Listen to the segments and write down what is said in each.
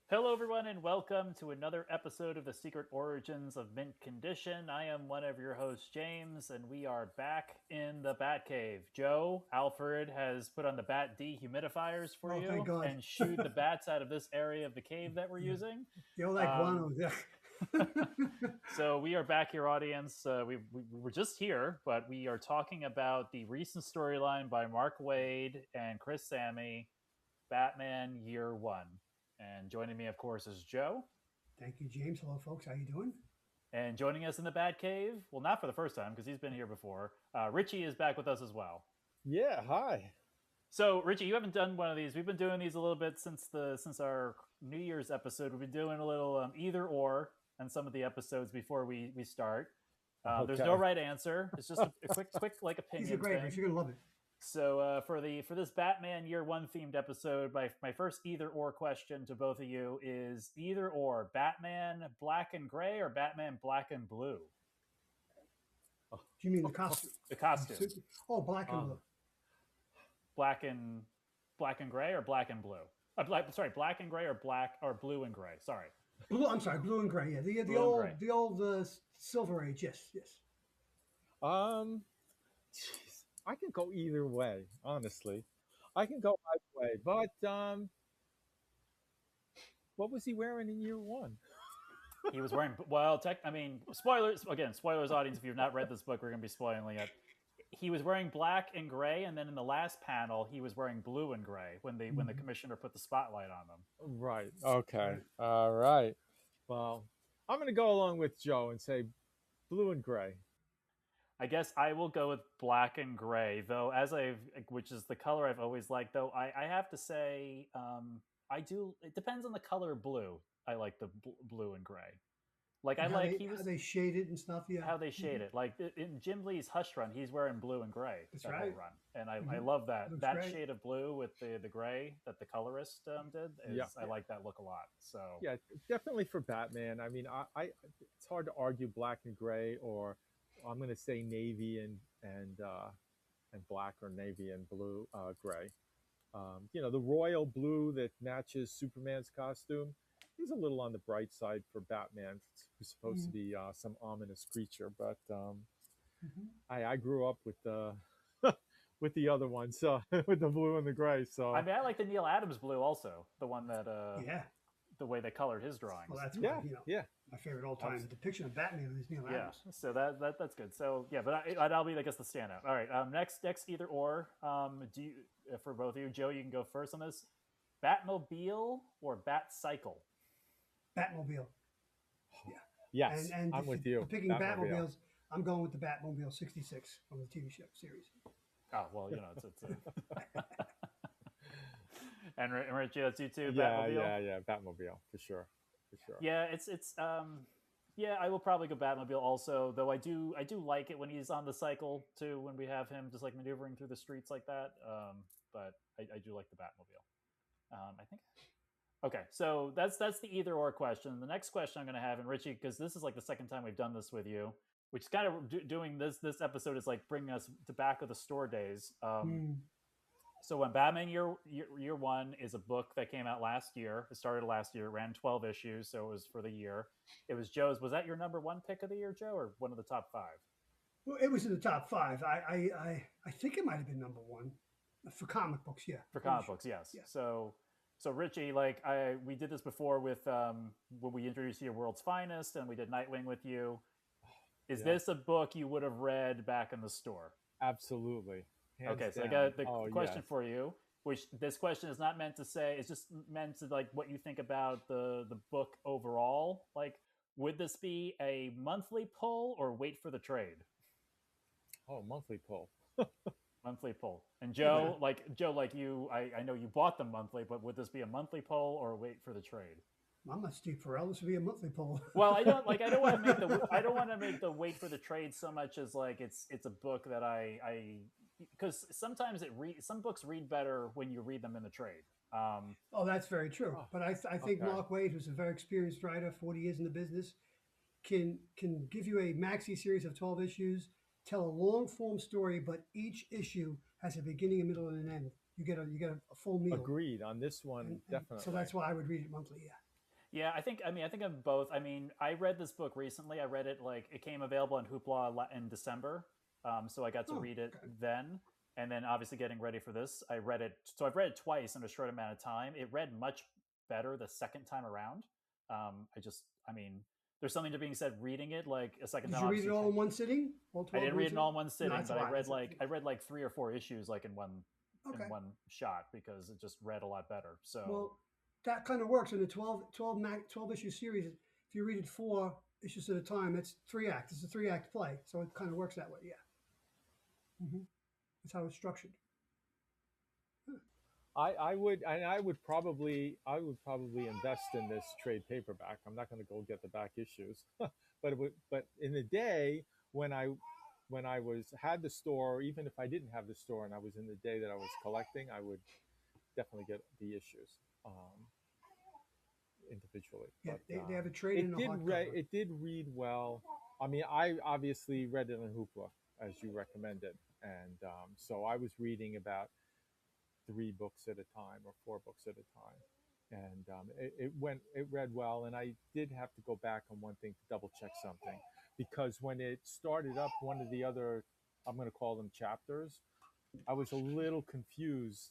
Hello, everyone, and welcome to another episode of The Secret Origins of Mint Condition. I am one of your hosts, James, and we are back in the Bat Cave. Joe, Alfred has put on the bat dehumidifiers for Oh, thank you God. and shooed the bats out of this area of the cave that we're Yeah. using. The old Um, iguana. Yeah. so we are back here, audience. We were just here, but we are talking about the recent storyline by Mark Waid and Chris Samnee, Batman Year One. And joining me, of course, is Joe. Thank you, James. Hello, folks. How you doing? And joining us in the Bat Cave, well, not for the first time because he's been here before. Richie is back with us as well. Yeah, hi. So, Richie, you haven't done one of these. We've been doing these a little bit since our New Year's episode. We've been doing a little either or on some of the episodes before we start. There's no Okay. right answer. It's just a quick like These opinion are great, thing. Rich. You're gonna love it. So for this Batman Year One themed episode, my first either or question to both of you is either or Batman Black and Gray or Batman Black and Blue. Do you mean the costume? The costume, Oh, black and blue. black and gray or black and blue. Black and gray or black or blue and gray. Sorry, Blue. I'm sorry, blue and gray. Yeah, the Blue and old gray. the old Silver Age. Yes, yes. Um, jeez, I can go either way. Honestly, I can go either way. But what was he wearing in year one? he was wearing I mean, spoilers again. Spoilers, audience. If you've not read this book, we're going to be spoiling it. He was wearing black and gray, and then in the last panel, he was wearing blue and gray when the commissioner put the spotlight on them. Right. Okay. Right. All right. Well, I'm going to go along with Joe and say blue and gray. I guess I will go with black and gray, though. Which is the color I've always liked. Though I have to say, I do. It depends on the color blue. I like the blue and gray. Like I And like how they shade it and stuff. Yeah. how they shade it. Like in Jim Lee's Hush run, he's wearing blue and gray That's that whole right. run, and I Mhm. love that Looks that great. shade of blue with the gray that the colorist did. Yeah. I like that look a lot. So Yeah, definitely for Batman. I mean, it's hard to argue black and gray, or I'm going to say navy and black, or navy and blue, gray. The royal blue that matches Superman's costume is a little on the bright side for Batman, who's supposed to Mhm. be some ominous creature. But Mhm. I grew up with the with the other ones, so with the blue and the gray. I So mean, I like the Neil Adams blue also, the one that Yeah. the way they colored his drawings. Well, that's yeah, my my favorite all time depiction of Batman is Neil Yeah, Adams. so that's good. So yeah, but I'll be, I guess, the standout. All right, next either or. Do you for both of you, Joe? You can go first on this. Batmobile or Bat Cycle? Batmobile. Yeah. yes, And I'm with you. picking Batmobile. Batmobiles, I'm going with the Batmobile '66 from the TV show series. Oh well, it's a... and Richie, that's you too. Yeah, Batmobile. yeah, Batmobile for sure, for sure. Yeah, it's yeah, I will probably go Batmobile also. Though I do like it when he's on the cycle too. When we have him just like maneuvering through the streets like that. But I do like the Batmobile. I think. Okay, so that's the either or question. The next question I'm going to have, and Richie, because this is like the second time we've done this with you, which is kind of doing this episode is like bringing us to back of the store days. Hmm. So when Batman Year One is a book that came out last year. It started last year, ran 12 issues, so it was for the year. It was Joe's. Was that your number one pick of the year, Joe, or one of the top five? Well, it was in the top five. I think it might have been number one for comic books. Yeah, For pretty comic sure. books, yes. Yeah. So Richie, like we did this before with when we introduced you to World's Finest, and we did Nightwing with you. Is Yeah. this a book you would have read back in the store? Absolutely. Hands Okay, so I down. got the Oh, question yes. for you. Which this question is not meant to say. It's just meant to like what you think about the book overall. Like, would this be a monthly pull or wait for the trade? Oh, monthly pull. Monthly pull. And Yeah. Joe, like you, I know you bought them monthly, but would this be a monthly pull or wait for the trade? I'm not Steve Carell. This would be a monthly poll. Well, I don't want to make the wait for the trade so much as like it's a book that I because sometimes some books read better when you read them in the trade. Oh, that's very true. Oh, But I think okay. Mark Waid, who's a very experienced writer, 40 years in the business, can give you a maxi series of 12 issues, tell a long form story, but each issue has a beginning, a middle, and an end. You get a full meal. Agreed on this one, And definitely. so that's why I would read it monthly. Yeah. Yeah, I think of both. I mean, I read this book recently. I read it like it came available in Hoopla in December, so I got to Oh, read it okay. then. And then, obviously, getting ready for this, I read it. So I've read it twice in a short amount of time. It read much better the second time around. I mean, there's something to being said reading it like a second Did time. you read it Obviously, all in one sitting? All I 12 didn't in one read it sitting? all in one No, sitting, that's a but lot. That's I read like 3 or 4 issues like in okay. one shot because it just read a lot better. So Well, that kind of works in a 12 issue series. If you read it 4 issues at a time, that's 3 acts. It's a 3 act play. So it kind of works that way. Yeah. That's how it's structured. I would probably invest in this trade paperback. I'm not going to go get the back issues, but in the day when I was had the store, even if I didn't have the store and I was in the day that I was collecting, I would definitely get the issues individually. Yeah, But they have a trade in a hardcover. it did read well. I mean, I obviously read it on Hoopla as you recommended, and so I was reading about 3 books at a time or 4 books at a time, and it read well. And I did have to go back on one thing to double check something because when it started up, one of the other, I'm going to call them chapters, I was a little confused.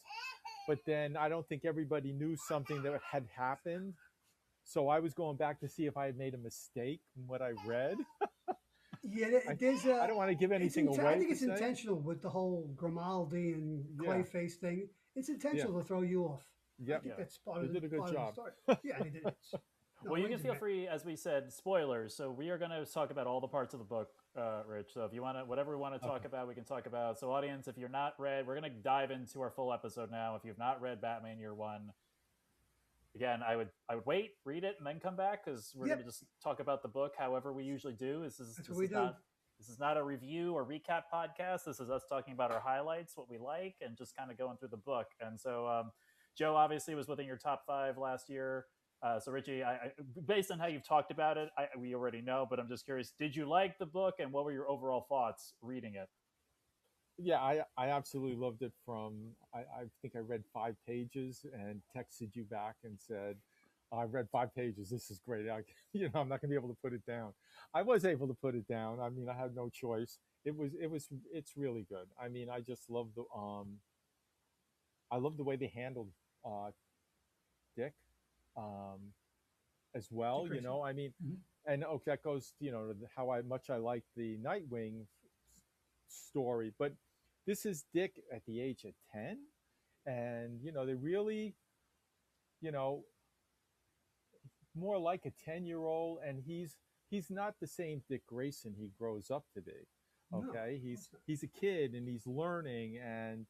But then I don't think everybody knew something that had happened. So I was going back to see if I had made a mistake in what I read. Yeah, I, there's I don't want to give anything away. I think per it's se. intentional with the whole Grimaldi and Yeah, Clayface thing. It's yeah, intentional to throw you off. I yep. think yeah. that's part They of the did a good job. story. Yeah, they did it. No, Well, you can Waid's feel free, as we said, spoilers. So we are going to talk about all the parts of the book, Rich. So if you want to, whatever we want to talk Okay. about, we can talk about. So audience, if you're not read, we're going to dive into our full episode now. If you've not read Batman Year One, again, I would wait, read it, and then come back because we're going to Yep, just talk about the book. However, we usually do. that's what we do. This is not a review or recap podcast. This is us talking about our highlights, what we like, and just kind of going through the book. And so, Joe obviously was within your top 5 last year. So Richie, based on how you've talked about it, we already know, but I'm just curious, did you like the book and what were your overall thoughts reading it? Yeah, I absolutely loved it. I think I read 5 pages and texted you back and said, I read 5 pages. This is great. I'm not going to be able to put it down. I was able to put it down. I mean, I had no choice. It's really good. I mean, I love the way they handled uh, Dick um, as well. Dick Grayson. I mean, Mm-hmm. and that goes, to how much I like the Nightwing story. But this is Dick at the age of 10, and they really, you know, more like a 10-year-old, and he's not the same Dick Grayson he grows up to be. No, Okay, that's not. he's a kid and he's learning and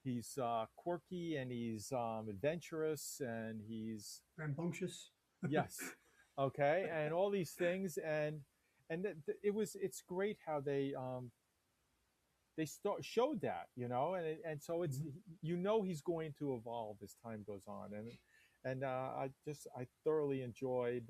he's quirky and he's adventurous and he's Rambunctious. yes, okay, and all these things and it's great how they showed that, and so it's he's going to evolve as time goes on, and I thoroughly enjoyed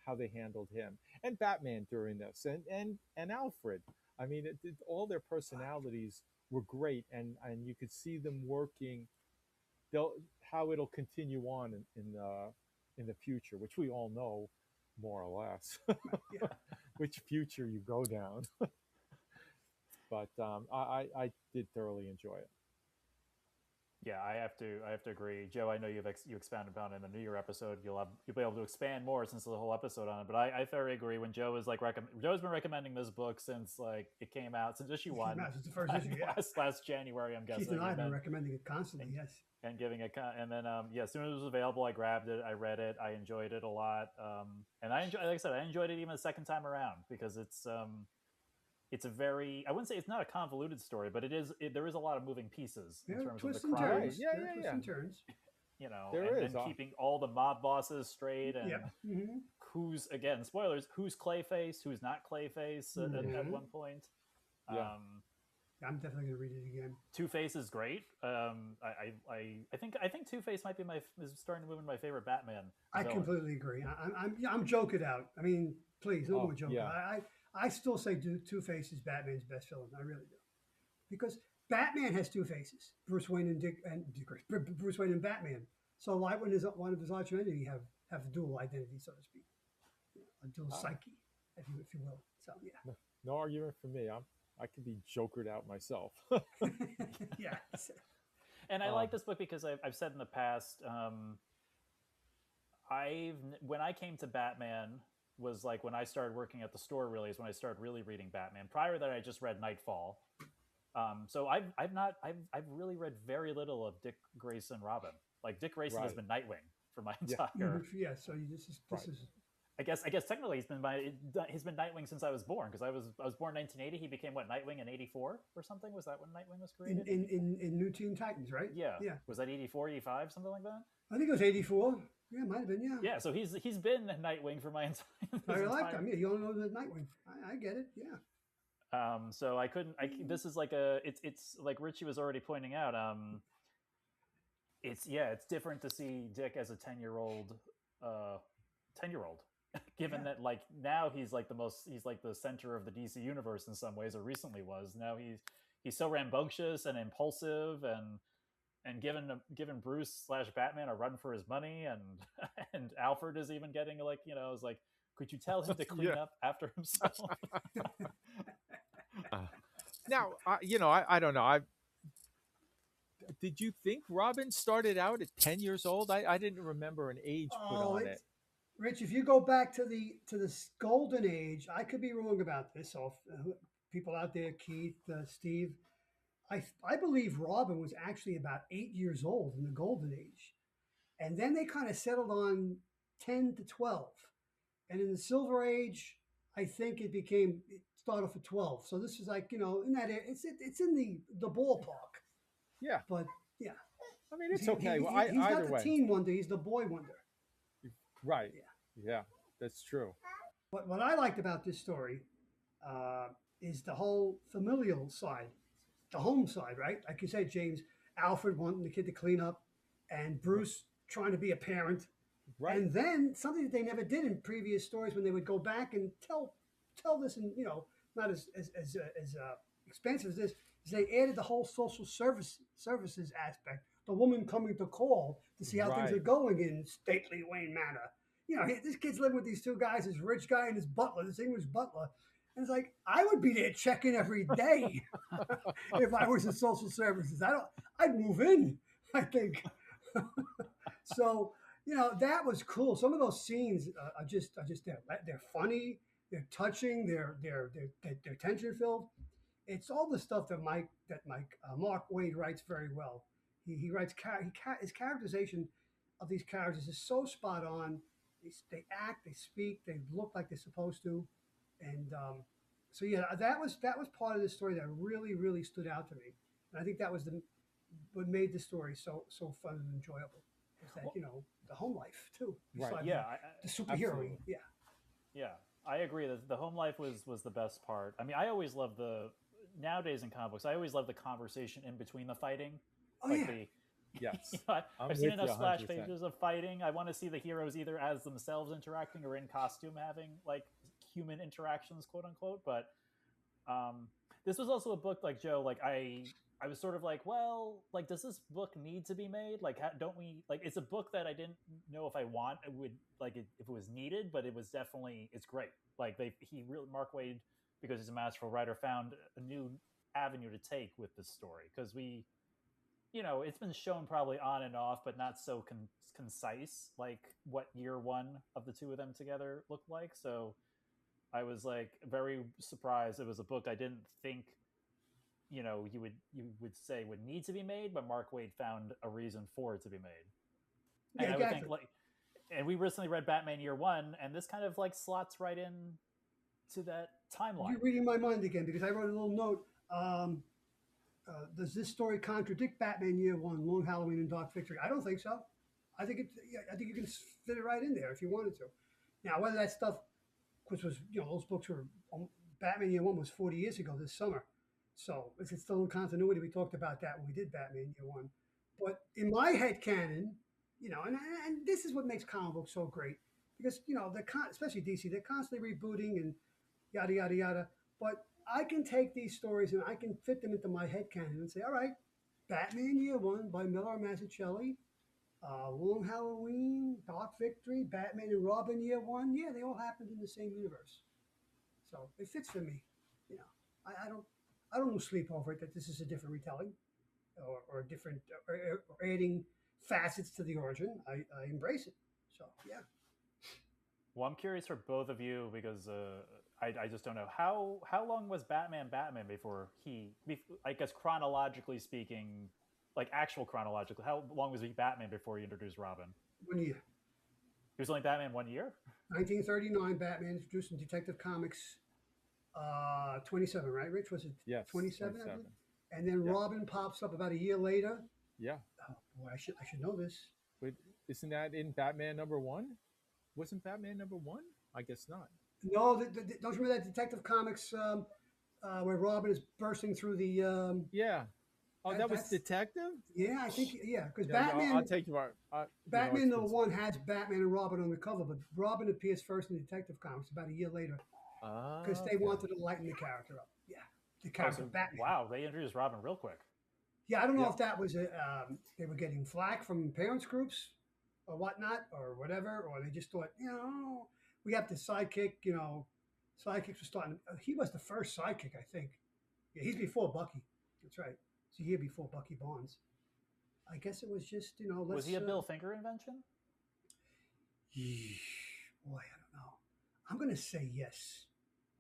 how they handled him and Batman during this, and Alfred. I mean, all their personalities were great, and you could see them working. They'll How it'll continue on in the future, which we all know more or less, Yeah. which future you go down. But I did thoroughly enjoy it. Yeah, I have to agree, Joe. I know you expanded upon it in the New Year episode. You'll be able to expand more since the whole episode on it. But I thoroughly agree. When Joe is like Joe's been recommending this book since like it came out, since issue 1. It's the first issue. Yeah. last January, I'm guessing. Keith and I have been recommending it constantly. Yes. And giving it, and then as soon as it was available, I grabbed it, I read it, I enjoyed it a lot, and like I said, I enjoyed it even the second time around because it's a very, I wouldn't say it's not a convoluted story, but there is a lot of moving pieces in terms of the crime. Turns. Yeah, Twists and turns. There is. Keeping all the mob bosses straight, and who's, again, spoilers, who's Clayface, who's not Clayface at one point. Yeah. I'm definitely going to read it again. Two-Face is great. I think Two-Face might be is starting to move into my favorite Batman I villain. completely agree. I'm joking out. I mean, please, no more joking. Yeah. I still say Two-Face is Batman's best villain. I really do, because Batman has two faces: Bruce Wayne and Bruce Wayne and Batman. So why wouldn't one of his arch enemy have have dual identity, so to speak, a dual Ah. psyche, if you will. So yeah, No argument for me. I could be jokered out myself. yeah. And I Uh, like this book because I've said in the past, when I came to Batman was like when I started working at the store. Really, is when I started really reading Batman. Prior to that, I just read Nightfall. So I've really read very little of Dick Grayson Robin. Like Dick Grayson has Right. been Nightwing for my Yeah. entire. Yeah. So this Right. is I guess technically he's been Nightwing since I was born, because I was born in 1980. He became what, Nightwing in 84 or something? Was that when Nightwing was created? in New Teen Titans, right? Yeah. Yeah. Was that 84, 85, something like that? I think it was 84. Yeah, it might have been. Yeah. Yeah. So he's been Nightwing for my entire. I like him. Yeah, you don't know the Nightwing. I get it. Yeah. So I couldn't. This is like it's like Richie was already pointing out. It's different to see Dick as a 10-year-old, given that like now he's like the center of the DC universe in some ways, or recently was. Now he's so rambunctious and impulsive, and given Bruce / Batman a run for his money, and and Alfred is even getting like, is like, could you tell him to clean up after himself? Now, I don't know. Did you think Robin started out at 10 years old? I didn't remember an age put on it. Rich, if you go back to the golden age, I could be wrong about this. So people out there, Keith, Steve, I believe Robin was actually about 8 years old in the golden age, and then they kind of settled on 10 to 12, and in the silver age, I think it started off at 12. So this is like, in that it's in the ballpark. Yeah. But yeah, I mean, it's okay. He's either not the way. teen wonder; he's the boy wonder. Right. Yeah, that's true. What I liked about this story is the whole familial side, the home side, right? Like you said, James, Alfred wanting the kid to clean up, and Bruce trying to be a parent. Right. And then something that they never did in previous stories, when they would go back and tell this, and not as expensive as this, is they added the whole social services aspect. The woman coming to call to see how things are going in stately Wayne Manor. This kid's living with these two guys, this rich guy and his butler, this English butler. And it's like, I would be there checking every day if I was in social services. I'd move in, I think. So, that was cool. Some of those scenes are just they're funny, they're touching, they're tension filled. It's all the stuff that Mark Waid writes very well. He writes his characterization of these characters is so spot on. They act, they speak, they look like they're supposed to, and so yeah, that was part of the story that really, really stood out to me. And I think that was what made the story so fun and enjoyable. Is that the home life too? Right. Yeah. The superhero. Yeah. Yeah, I agree that the home life was the best part. I mean, I always love nowadays in comic books, I always love the conversation in between the fighting. Oh, yeah. Yes. I've seen enough splash pages of fighting. I want to see the heroes either as themselves interacting or in costume having like human interactions, quote unquote. But this was also a book, like Joe, like I was sort of like, well, like, does this book need to be made? Like, don't we, like, it's a book that I didn't know if I would like it if it was needed, but it was definitely, it's great. Like Mark Waid, because he's a masterful writer, found a new avenue to take with this story, because it's been shown probably on and off, but not so concise, like what year one of the two of them together looked like. So I was like very surprised. It was a book I didn't think, you would say would need to be made, but Mark Waid found a reason for it to be made. And Yeah, I would exactly. think and we recently read Batman Year One, and this kind of like slots right in to that timeline. You're reading my mind again, because I wrote a little note. Does this story contradict Batman Year One, Long Halloween and Dark Victory? I don't think so. I think you can fit it right in there if you wanted to. Now, whether that stuff, which was, those books were, Batman Year One was 40 years ago this summer. So if it's still in continuity, we talked about that when we did Batman Year One. But in my head canon, and this is what makes comic books so great, because, especially DC, they're constantly rebooting and yada, yada, yada. But I can take these stories and I can fit them into my head canon and say, all right, Batman Year One by Miller and Mazzucchelli, Long Halloween, Dark Victory, Batman and Robin Year One. Yeah, they all happened in the same universe, so it fits for me. You know, I don't lose sleep over it that this is a different retelling or different or adding facets to the origin. I embrace it. So yeah. Well, I'm curious for both of you because I just don't know how long was Batman before I guess chronologically speaking, like actual chronologically, how long was he Batman before he introduced Robin? 1 year. He was only Batman 1 year. 1939, Batman introduced in Detective Comics 27, right, Rich? Was it Yes, 27? 27. And then Yeah. Robin pops up about a year later. Yeah. Oh boy, I should know this. But isn't that in Batman #1? Wasn't Batman #1? I guess not. No, don't you remember that Detective Comics where Robin is bursting through the? Yeah. Oh, that was that's Detective? yeah, I think yeah, because Yeah, Batman. I'll take you right. Batman #1 has Batman and Robin on the cover, but Robin appears first in Detective Comics about a year later because they wanted to lighten the character up. Yeah, the character Batman. Wow, they introduced Robin real quick. Yeah, I don't know if that was they were getting flack from parents groups or whatnot or whatever, or they just thought, we have the sidekick. Sidekicks were starting. He was the first sidekick, I think. Yeah, he's before Bucky. That's right. It's a year before Bucky Barnes. I guess it was just Was he a Bill Finger invention? Boy, I don't know. I'm gonna say yes.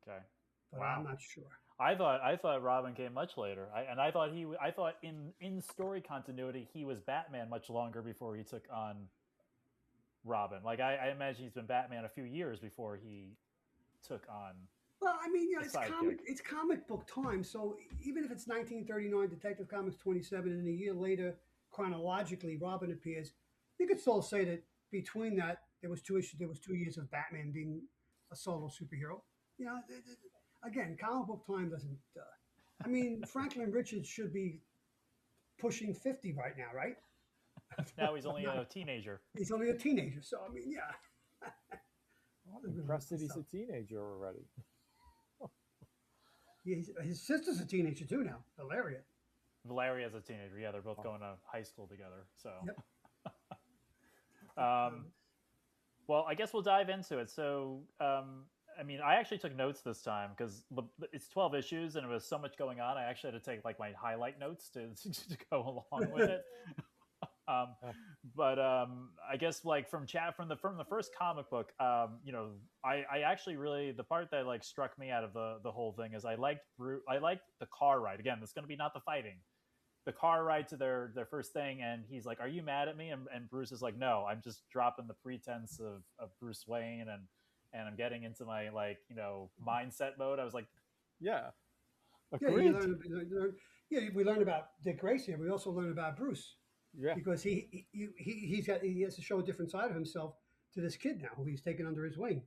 Okay, but I'm not sure. I thought Robin came much later. I thought in story continuity he was Batman much longer before he took on Robin. Like I imagine he's been Batman a few years before he took on. Well, I mean, it's comic book time. So even if it's 1939, Detective Comics 27, and a year later, chronologically, Robin appears, you could still say that between that there was 2 issues. There was 2 years of Batman being a solo superhero. Again, comic book time doesn't. I mean, Franklin Richards should be pushing 50 right now, right? Now he's only a teenager. He's only a teenager, so I mean, yeah. I'm impressed that he's a teenager already. His sister's a teenager too now, Valeria. Valeria's a teenager. Yeah, they're both going to high school together. So, yep. Well, I guess we'll dive into it. So, I mean, I actually took notes this time because it's 12 issues and it was so much going on. I actually had to take like my highlight notes to go along with it. But I guess like from the first comic book, I actually really, the part that like struck me out of the whole thing is I liked the car ride. Again, it's going to be not the fighting, the car ride to their first thing, and he's like, "Are you mad at me?" And Bruce is like, "No, I'm just dropping the pretense of Bruce Wayne and I'm getting into my mindset mode." I was like, "Yeah, agreed." We learned about Dick Grayson. We also learned about Bruce. Yeah, because he has to show a different side of himself to this kid now who he's taken under his wing.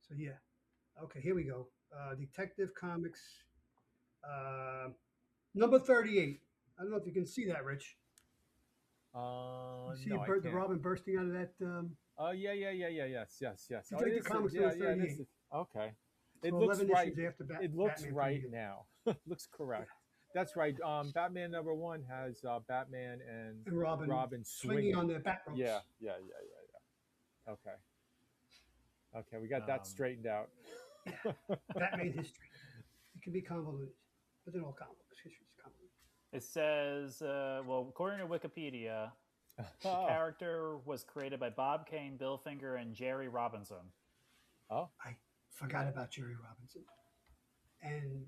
So yeah, okay, here we go. Detective Comics, number 38. I don't know if you can see that, Rich. You see the Robin bursting out of that. Yes. Detective Comics number 38. Okay, it looks right. It looks right now. Looks correct. Yeah. That's right. Batman #1 has Batman and Robin swinging on the bat ropes. Yeah. Okay, we got that straightened out. Yeah. Batman history. It can be convoluted, but in all comic books, history is convoluted. It says, according to Wikipedia, the character was created by Bob Kane, Bill Finger, and Jerry Robinson. Oh, I forgot about Jerry Robinson, and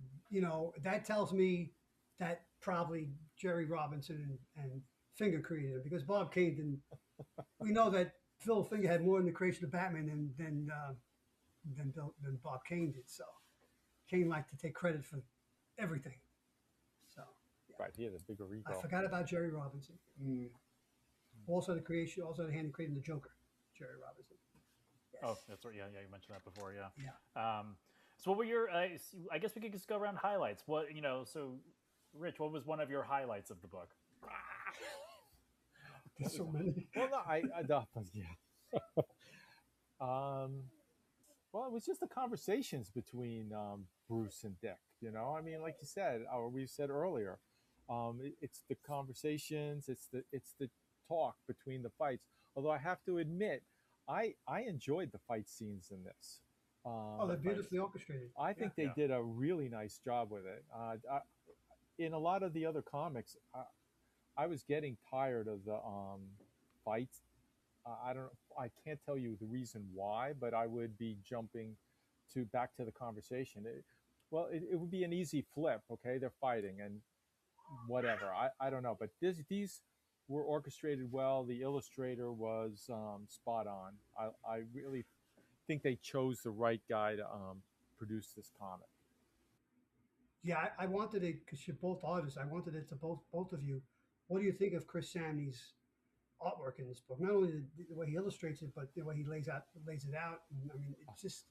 that tells me that probably Jerry Robinson and Finger created it, because Bob Kane didn't. We know that Phil Finger had more in the creation of Batman than Bob Kane did. So Kane liked to take credit for everything. So right, he had a bigger ego. I forgot about Jerry Robinson. Also the hand in creating the Joker, Jerry Robinson. Yes. Oh, that's right. Yeah, you mentioned that before. Yeah. Yeah. So what were your? I guess we could just go around highlights. So. Rich, what was one of your highlights of the book? There's so many. Well, no, yeah. Well, it was just the conversations between Bruce and Dick. I mean, like you said, or we said earlier, it's the conversations, it's the talk between the fights. Although I have to admit, I enjoyed the fight scenes in this. Oh, they're beautifully orchestrated. I Yeah. think they did a really nice job with it. In a lot of the other comics, I was getting tired of the fights. I don't. I can't tell you the reason why, but I would be jumping to back to the conversation. It would be an easy flip. Okay, they're fighting and whatever. I don't know, but these were orchestrated well. The illustrator was spot on. I really think they chose the right guy to produce this comic. Yeah, I wanted it because you're both artists. I wanted it to both of you. What do you think of Chris Samnee's artwork in this book? Not only the way he illustrates it, but the way he lays it out. And, I mean, it's just.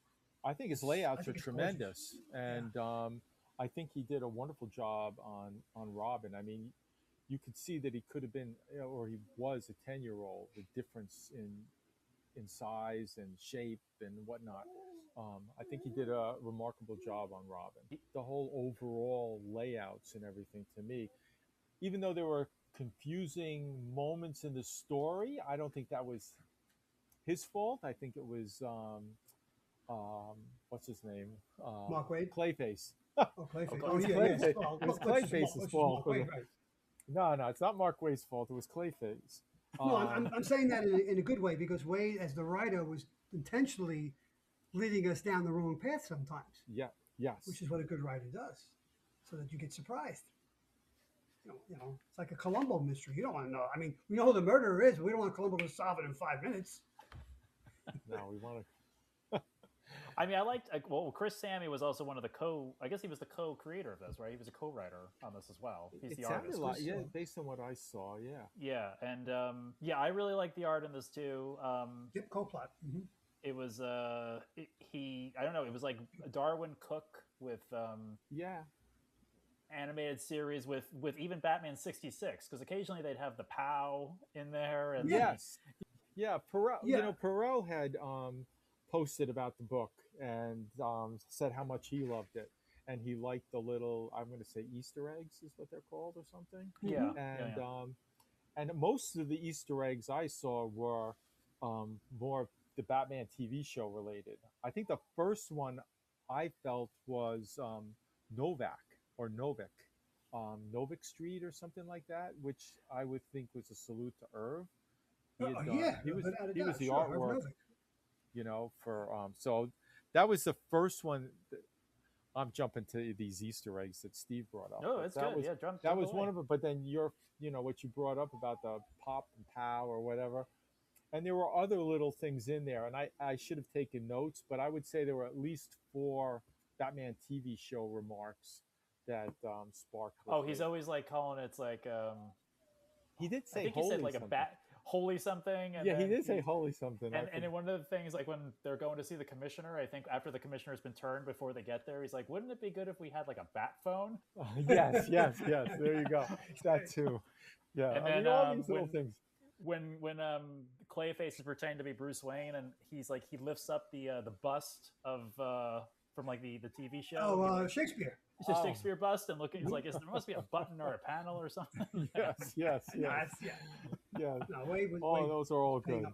I think his layouts are tremendous, and I think he did a wonderful job on Robin. I mean, you could see that he could have been, or he was a 10-year-old. The difference in size and shape and whatnot. I think he did a remarkable job on Robin. The whole overall layouts and everything, to me, even though there were confusing moments in the story, I don't think that was his fault. I think it was what's his name? Mark Waid? Clayface. Oh, Clayface. Oh, yeah, Clayface. yes. It was Clayface's fault. Waid, right. No, it's not Mark Waid's fault. It was Clayface. No, I'm saying that in a good way, because Waid, as the writer, was intentionally leading us down the wrong path sometimes. Yeah. Yes. Which is what a good writer does, so that you get surprised. You know, it's like a Columbo mystery. You don't want to know. I mean, we know who the murderer is, but we don't want Columbo to solve it in 5 minutes. No, we want to. I mean, I liked. Well, Chris Samnee was also one of the I guess he was the co-creator of this, right? He was a co-writer on this as well. He's the artist. Yeah, based on what I saw, yeah. Yeah, and I really like the art in this too. Yep, co-plot. Mm-hmm. It was I don't know. It was like Darwin Cook with animated series with even Batman 66, because occasionally they'd have the POW in there. And yes, yeah. Perot, you know, Perot had posted about the book and said how much he loved it, and he liked the little, I'm going to say, Easter eggs is what they're called or something. Yeah, and most of the Easter eggs I saw were more the Batman TV show related. I think the first one I felt was Novak or Novik, Novik Street or something like that, which I would think was a salute to Irv. He was the artwork, you know, for so that was the first one. I'm jumping to these Easter eggs that Steve brought up. No, it's good. That was one of them. But then what you brought up about the pop and pow or whatever. And there were other little things in there, and I should have taken notes, but I would say there were at least 4 Batman TV show remarks that sparked. Oh, he's always like calling it's like he did say I think he said like something. a bat holy something. And he did say holy something. And in one of the things, like when they're going to see the commissioner, I think after the commissioner's been turned before they get there, he's like, "Wouldn't it be good if we had like a bat phone?" Yes. There you go. That too. Yeah. And then all these little things. When Clayface is pretending to be Bruce Wayne, and he's like, he lifts up the bust of from like the TV show. Oh, Shakespeare. It's a Shakespeare bust, and looking, he's like, there must be a button or a panel or something. Yes. No, Waid those are all good.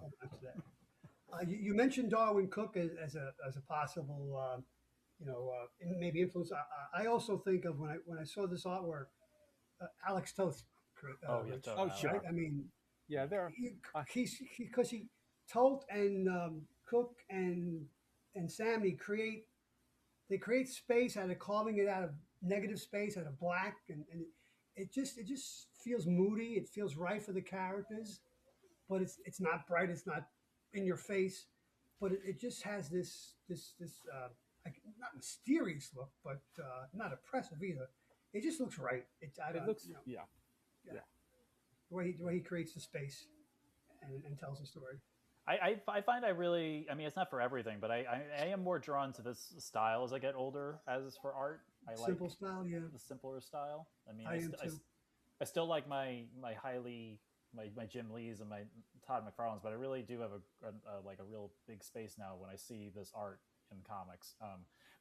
You mentioned Darwin Cook as a possible, maybe influence. I also think of when I saw this artwork, Alex Toth. Sure. Right? I mean, yeah, there. Because Toth and Cook and Samnee create space out of carving it out of negative space, out of black, and it just feels moody. It feels right for the characters, but it's not bright. It's not in your face, but it just has this not mysterious look, but not oppressive either. It just looks right. The way he creates the space and tells the story. I find I mean, it's not for everything, but I am more drawn to this style as I get older. As for art, I like simple style, the simpler style. I mean, I still like my Jim Lees and my Todd McFarlane's, but I really do have a real big space now when I see this art in comics.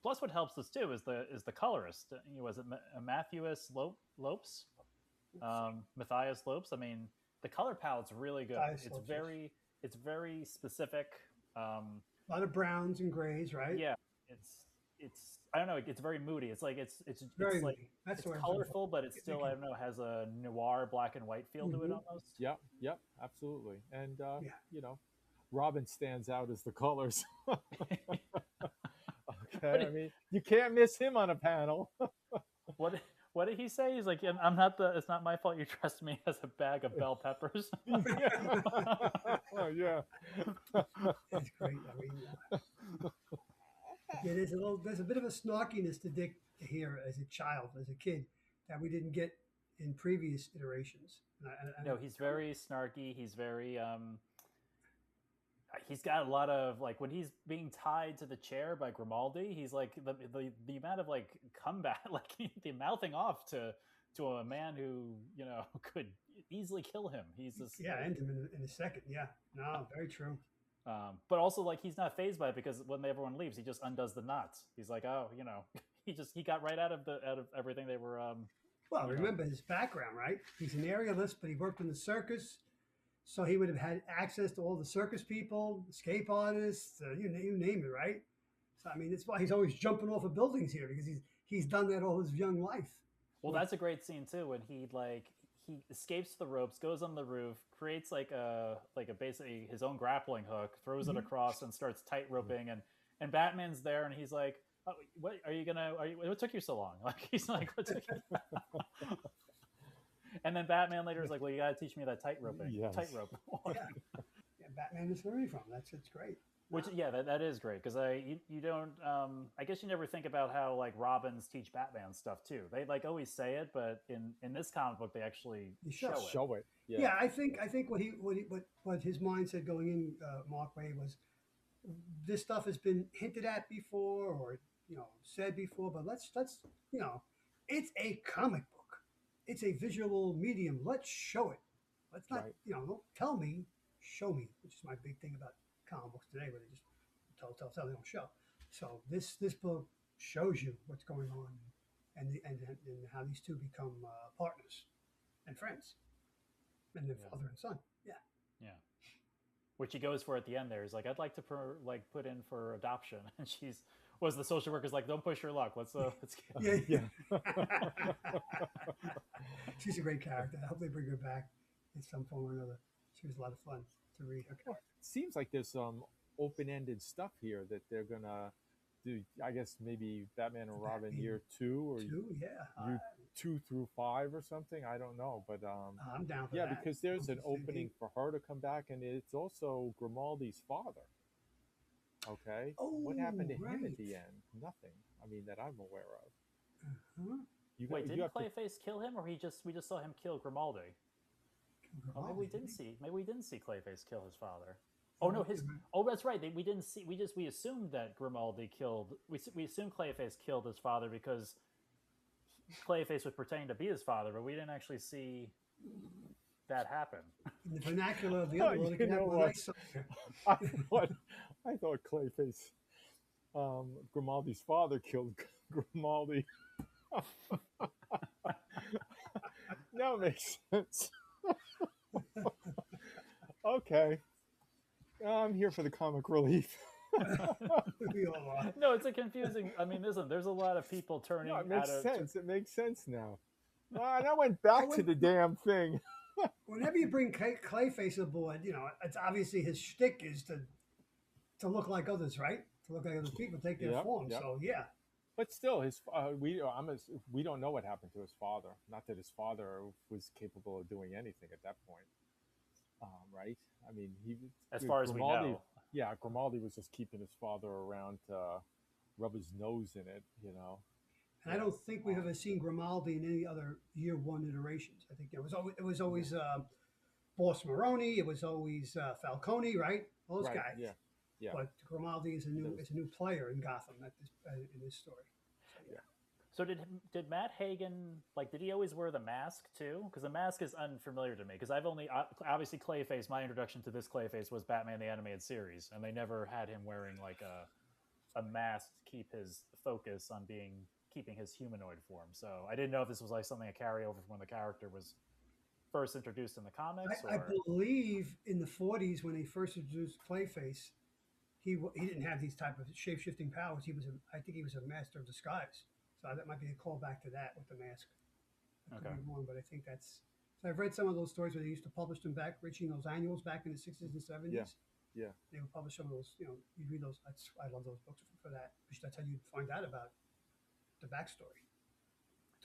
Plus, what helps us too is the colorist. Was it Matthias Lopes? Matthias Lopes. I mean, the color palette's really good. It's It's very specific. A lot of browns and grays, right? Yeah, it's I don't know. It's very moody. It's like it's Very like moody. That's it's the word. colorful, but it's still I don't know has a noir black and white feel to it almost. Yep, yep, absolutely. And Yeah. you know, Robin stands out as the colors. But I mean, you can't miss him on a panel. what what did he say? He's like, I'm not the. It's not my fault you trust me as a bag of bell peppers. Oh yeah, It's great. I mean, yeah, there's a bit of a snarkiness to Dick here as a child, as a kid, that we didn't get in previous iterations. No, he's very snarky. He's very he's got a lot of like when he's being tied to the chair by Grimaldi, he's like the amount of like combat, like the mouthing off to a man who could easily kill him. He's just end him in a second. Yeah, no, very true. But also like he's not phased by it because when everyone leaves, he just undoes the knots. He's like, oh, he got right out of everything they were. Well, remember his background, right? He's an aerialist, but he worked in the circus. So he would have had access to all the circus people, escape artists, you name it, right? So I mean, it's why he's always jumping off of buildings here because he's done that all his young life. Well, that's a great scene too when he escapes the ropes, goes on the roof, creates like a basically his own grappling hook, throws it across, and starts tight roping, and Batman's there, and he's like, oh, "What are you gonna? What took you so long?" Like he's like, "What took you?" And then Batman later is like, "Well, you got to teach me that tightrope." Yes. Tightrope. Yeah, Batman is learning from. It's great. Which that is great because you don't I guess you never think about how like Robins teach Batman stuff too. They like always say it, but in this comic book they actually show it. Yeah, I think what his mindset going in, Mark Waid, was this stuff has been hinted at before or said before, but let's it's a comic book. It's a visual medium. Let's show it. Let's not, don't tell me, show me, which is my big thing about comic books today, where they just tell, they don't show. So this book shows you what's going on and how these two become partners and friends, and then father and son. Yeah. Yeah. Which he goes for at the end. There, he's like, "I'd like to put in for adoption," and the social worker's like, "Don't push your luck. Let's go." Yeah. She's a great character. I hope they bring her back in some form or another. She was a lot of fun to read. Okay. Well, it seems like there's some open-ended stuff here that they're gonna do. I guess maybe Batman and Robin year 2 or year 2 through 5 or something. I don't know, but I'm down for that. Yeah, because there's an opening for her to come back, and it's also Grimaldi's father. Okay. Oh, what happened to him right. at the end? Nothing. I mean, that I'm aware of. Uh-huh. Wait, didn't Clayface kill him, or we just saw him kill Grimaldi? Oh, maybe we didn't see Clayface kill his father. Oh no, that's right. We didn't see. We assumed that Grimaldi killed. We assumed Clayface killed his father because Clayface was pretending to be his father, but we didn't actually see that happen. In the vernacular of the other world, I thought Clayface, Grimaldi's father, killed Grimaldi. Now it makes sense. Okay. I'm here for the comic relief. No, it's a confusing. I mean, listen, there's a lot of people turning. No, it makes sense. It makes sense now. And I went back to the damn thing. Whenever you bring Clayface aboard, it's obviously his shtick is to look like others, right? To look like other people, take their form. Yep. So yeah. But still, we don't know what happened to his father. Not that his father was capable of doing anything at that point, right? I mean, as far as we know, yeah, Grimaldi was just keeping his father around to rub his nose in it, And I don't think we've ever seen Grimaldi in any other year 1 iterations. I think it was always Boss Maroni. It was always Falcone, right? Those guys. Yeah. But Grimaldi is a new player in Gotham in this story. So did Matt Hagen, did he always wear the mask too? Because the mask is unfamiliar to me. Because I've only obviously Clayface. My introduction to this Clayface was Batman the Animated Series, and they never had him wearing a mask to keep his focus on keeping his humanoid form. So I didn't know if this was something a carryover from when the character was first introduced in the comics? I Or believe in the 40s when they first introduced Clayface, he didn't have these type of shape shifting powers. I think he was a master of disguise. So that might be a callback to that with the mask. I could okay, be wrong, but I think that's. So I've read some of those stories where they used to publish them back, Richie, in those annuals back in the 60s and 70s. Yeah. Yeah. They would publish some of those. You read those. I love those books for that. Because that's how you find out about the backstory.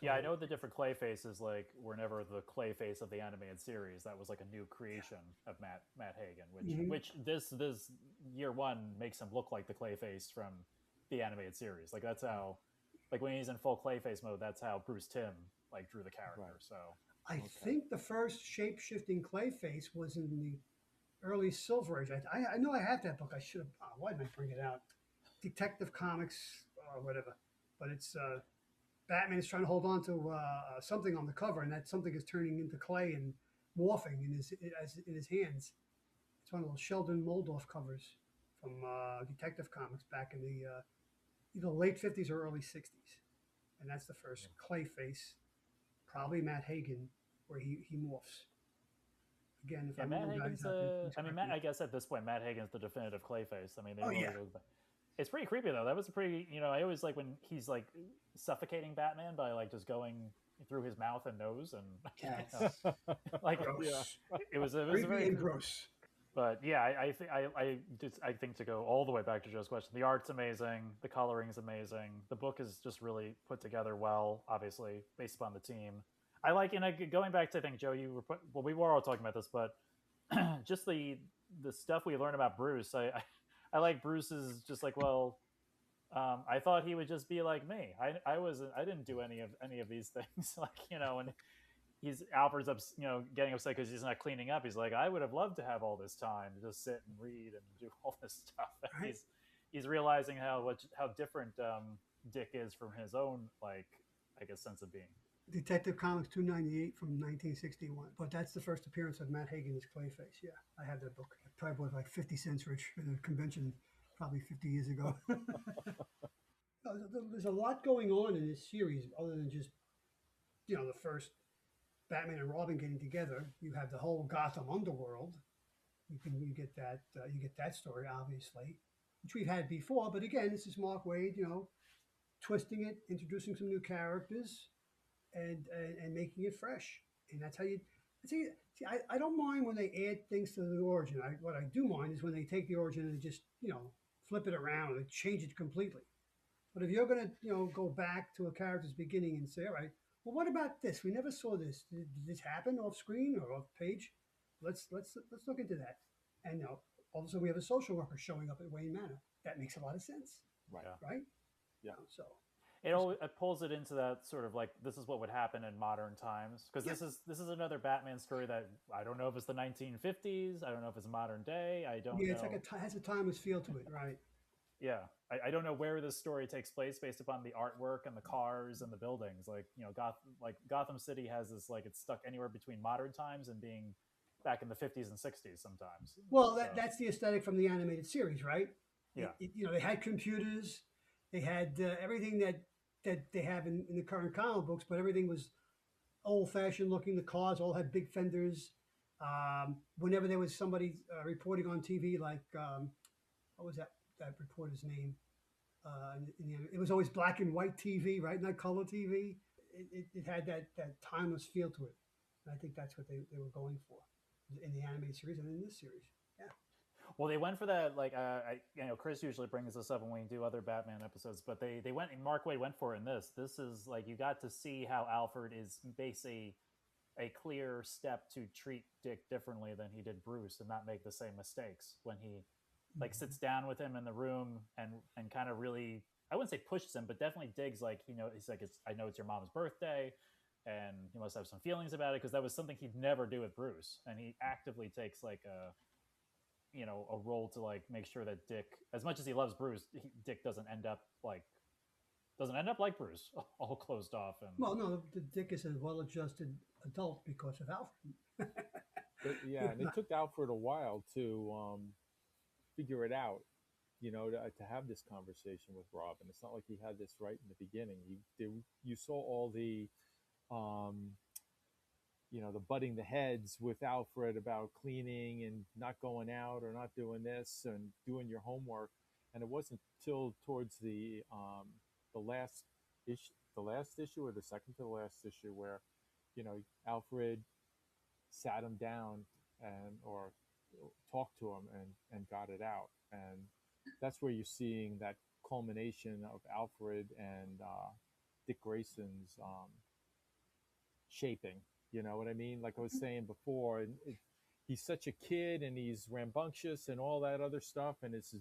yeah, I know the different Clayfaces like were never the Clayface of the animated series. That was like a new creation of Matt Hagen, which this year one makes him look like the Clayface from the animated series. Like that's how, like when he's in full Clayface mode, that's how Bruce Timm like drew the character. Right. So I think the first shape shifting Clayface was in the early Silver Age. I know I had that book. I should have. Why didn't I bring it out? Detective Comics or whatever. But it's Batman is trying to hold on to something on the cover, and that something is turning into clay and morphing in his hands. It's one of those Sheldon Moldoff covers from Detective Comics back in the either late 50s or early 60s, and that's the first Clayface, probably Matt Hagen, where he morphs. Again, if yeah, I'm Matt wrong, Hagen's. guys, I mean, I guess at this point, Matt Hagen's the definitive Clayface. I mean, they Oh, really yeah. it's pretty creepy though. That was a pretty. I always like when he's like suffocating Batman by like just going through his mouth and nose and Cats. like Gross. it was Creepy very and gross. But yeah, I think to go all the way back to Joe's question, the art's amazing, the coloring is amazing, the book is just really put together well. Obviously, based upon the team, I like. And going back to I think Joe, we were all talking about this, but just the stuff we learn about Bruce, I like Bruce's just like I thought he would just be like me. I didn't do any of these things like and Alfred's up, getting upset because he's not cleaning up. He's like, I would have loved to have all this time to just sit and read and do all this stuff. And Right. he's realizing how different Dick is from his own I guess sense of being. Detective Comics 298 from 1961. But that's the first appearance of Matt Hagen as Clayface. Yeah, I have that book. I probably bought it like 50 cents, Rich, at a convention probably 50 years ago. There's a lot going on in this series other than just, the first Batman and Robin getting together. You have the whole Gotham underworld. You get that story, obviously, which we've had before. But again, this is Mark Waid, twisting it, introducing some new characters, and making it fresh. And that's how you. See, I don't mind when they add things to the origin. What I do mind is when they take the origin and just flip it around and change it completely. But if you're going to go back to a character's beginning and say, all right, well, what about this? We never saw this. Did this happen off screen or off page? Let's look into that. And all of a sudden we have a social worker showing up at Wayne Manor. That makes a lot of sense, Right. right? Yeah. So It pulls it into that sort of like this is what would happen in modern times because this is another Batman story that I don't know if it's the 1950s. I don't know if it's modern day. I don't know. Yeah, it's has a timeless feel to it, right? Yeah, I don't know where this story takes place based upon the artwork and the cars and the buildings. Like Gotham City has this it's stuck anywhere between modern times and being back in the 50s and 60s sometimes. Well, that's the aesthetic from the animated series, right? Yeah. They had computers, they had everything that they have in the current comic books, but everything was old-fashioned looking. The cars all had big fenders. Whenever there was somebody reporting on TV, like what was that reporter's name? It was always black and white TV, right? Not color TV. It had that timeless feel to it. And I think that's what they were going for in the animated series and in this series. Yeah. Well, they went for that. Chris usually brings this up when we do other Batman episodes, but they went. Mark Waid went for it in this. This is you got to see how Alfred is basically a clear step to treat Dick differently than he did Bruce and not make the same mistakes when he sits down with him in the room and kind of really, I wouldn't say pushes him, but definitely digs he's like, I know it's your mom's birthday and you must have some feelings about it because that was something he'd never do with Bruce. And he actively takes a role to make sure that Dick, as much as he loves Bruce, Dick doesn't end up like Bruce, all closed off. And well, no, the Dick is a well-adjusted adult because of Alfred. Yeah, and it took Alfred a while to figure it out, to have this conversation with Robin. It's not like he had this right in the beginning. You saw all the the butting the heads with Alfred about cleaning and not going out or not doing this and doing your homework. And it wasn't till towards the last issue or the second to the last issue where, Alfred sat him down and or talked to him and got it out. And that's where you're seeing that culmination of Alfred and Dick Grayson's shaping. You know what I mean? Like I was saying before, he's such a kid and he's rambunctious and all that other stuff, and it's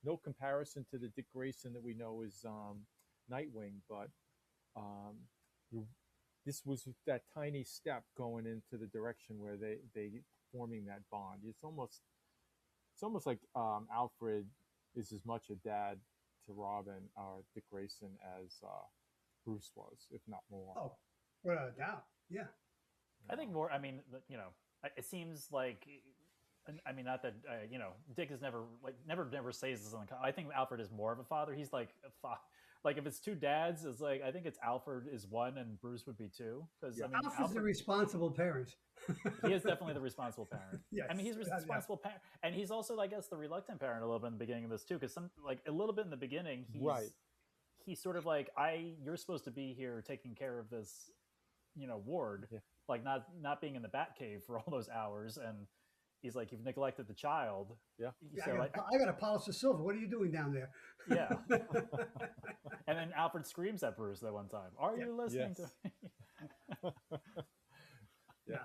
no comparison to the Dick Grayson that we know is Nightwing. But this was that tiny step going into the direction where they forming that bond. It's almost like Alfred is as much a dad to Robin or Dick Grayson as Bruce was, if not more. Oh, without a doubt. Yeah. I think more. I mean, it seems like. I mean, not that Dick is never says this on the. I think Alfred is more of a father. He's like like if it's two dads, it's like I think it's Alfred is one and Bruce would be two. Because I mean, Alfred's the responsible parent. He is definitely the responsible parent. Yes, I mean, he's responsible parent, and he's also, I guess, the reluctant parent a little bit in the beginning of this too. Because a little bit in the beginning, he's sort of like, you're supposed to be here taking care of this, ward, like not being in the Batcave for all those hours, and he's like, you've neglected the child. Yeah. So I got to polish the silver. What are you doing down there? Yeah. And then Alfred screams at Bruce that one time. Are you listening to me? Yeah,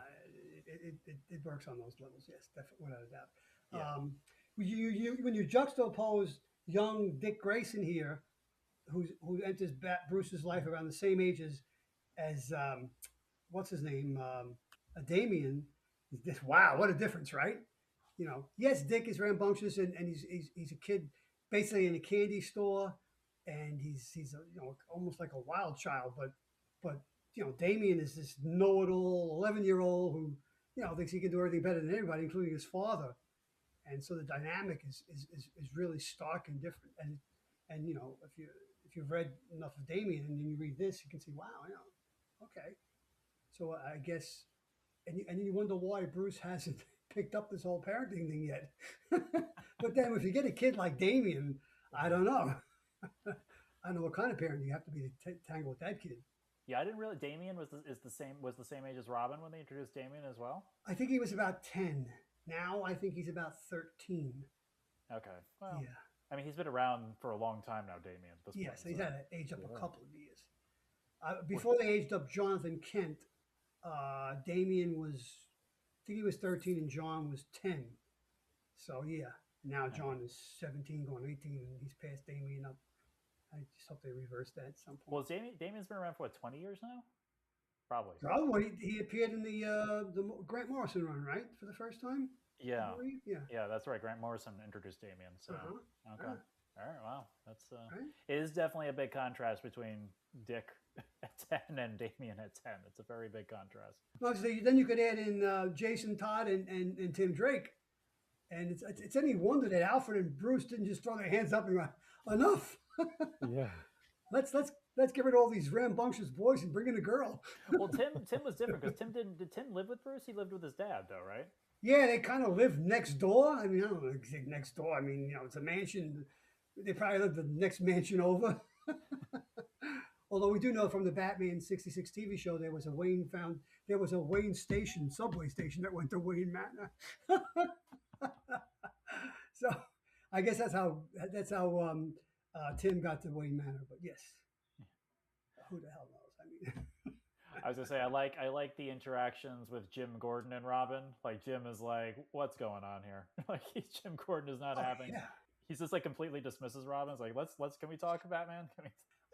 it works on those levels. Yes, definitely, without a doubt. Yeah. When you juxtapose young Dick Grayson here, who enters Bruce's life around the same age as what's his name, Damien. Wow, what a difference, right? Yes, Dick is rambunctious and he's a kid basically in a candy store, and he's almost like a wild child, but Damien is this know-it-all 11-year-old who thinks he can do everything better than anybody, including his father, and so the dynamic is really stark and different. And if you've read enough of Damien and then you read this, you can see, wow, okay, so I guess. And you wonder why Bruce hasn't picked up this whole parenting thing yet. But then if you get a kid like Damien, I don't know. I don't know what kind of parent you have to be to tangle with that kid. Yeah, I didn't really. Damien was the same age as Robin when they introduced Damien as well. I think he was about 10. Now I think he's about 13. Okay. Well, yeah. I mean, he's been around for a long time now, Damien. At this point, so he's had to age up a couple of years. Before they aged up Jonathan Kent, Damien was, I think he was 13 and John was 10. So yeah, now John is 17 going 18 and he's passed Damien up. I just hope they reverse that at some point. Well, Damien's been around for 20 years now? Probably. Probably. He appeared in the Grant Morrison run, right? For the first time? Yeah. Yeah, that's right. Grant Morrison introduced Damien. So, okay. All right, wow. That's It is definitely a big contrast between Dick at 10 and Damien at 10. It's a very big contrast. Well, then you could add in Jason Todd and Tim Drake. And it's any wonder that Alfred and Bruce didn't just throw their hands up and go, enough. Yeah. Let's get rid of all these rambunctious boys and bring in a girl. Well, Tim was different because did Tim live with Bruce? He lived with his dad though, right? Yeah, they kind of lived next door. I mean, I don't know exactly next door. I mean, it's a mansion. They probably lived the next mansion over. Although we do know from the Batman '66 TV show there was a Wayne station, subway station that went to Wayne Manor. So I guess that's how Tim got to Wayne Manor. But yes, who the hell knows? I mean. I was gonna say I like the interactions with Jim Gordon and Robin. Like Jim is like, "What's going on here?" Like Jim Gordon is not having. Yeah. He's just like completely dismisses Robin. It's like, let's can we talk Batman?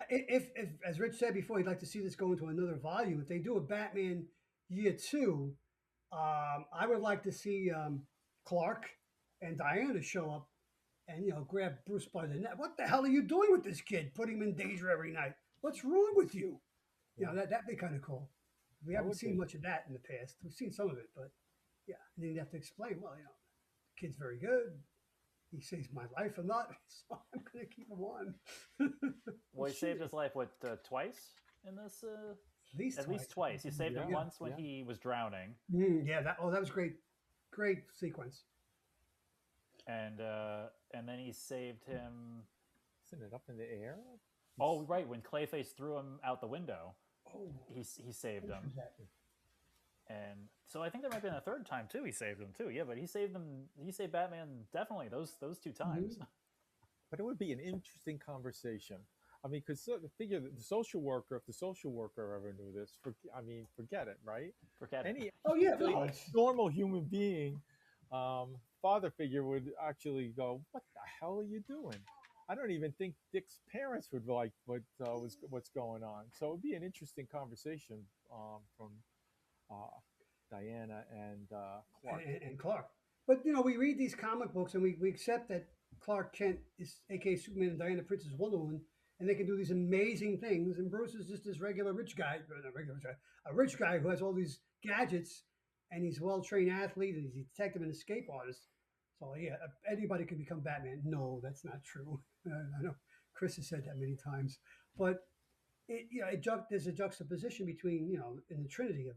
If as Rich said before, he'd like to see this go into another volume. If they do a Batman year 2, I would like to see Clark and Diana show up and grab Bruce by the neck. What the hell are you doing with this kid? Put him in danger every night. What's wrong with you? That'd be kind of cool. We haven't seen much of that in the past. We've seen some of it, but yeah. And then you have to explain, well, the kid's very good. He saves my life a lot, so I'm going to keep him on. Well, he saved his life, twice in this? At least twice. You saved him Yeah, once when yeah. he was drowning, Yeah, that was great, great sequence. and then he saved him. Isn't it up in the air? Oh, right, when Clayface threw him out the window, Oh, he saved which him. was that? And so I think there might have been a third time too. He saved them too. Yeah, but he saved them. He saved Batman definitely those two times. But it would be an interesting conversation. I mean, because figure that the social worker, if the social worker ever knew this, forget it, right? Forget it. Any Oh yeah, any no, it's- normal human being, father figure would actually go, "What the hell are you doing?" I don't even think Dick's parents would like what's going on. So it would be an interesting conversation from Diana and Clark. and Clark. But we read these comic books and we accept that Clark Kent is aka Superman and Diana Prince is Wonder Woman, and they can do these amazing things. And Bruce is just this regular rich guy, not regular rich guy, a rich guy who has all these gadgets, and he's a well-trained athlete, and he's a detective and escape artist. So yeah, anybody can become Batman. No, that's not true. I know Chris has said that many times, but there's a juxtaposition between in the trinity of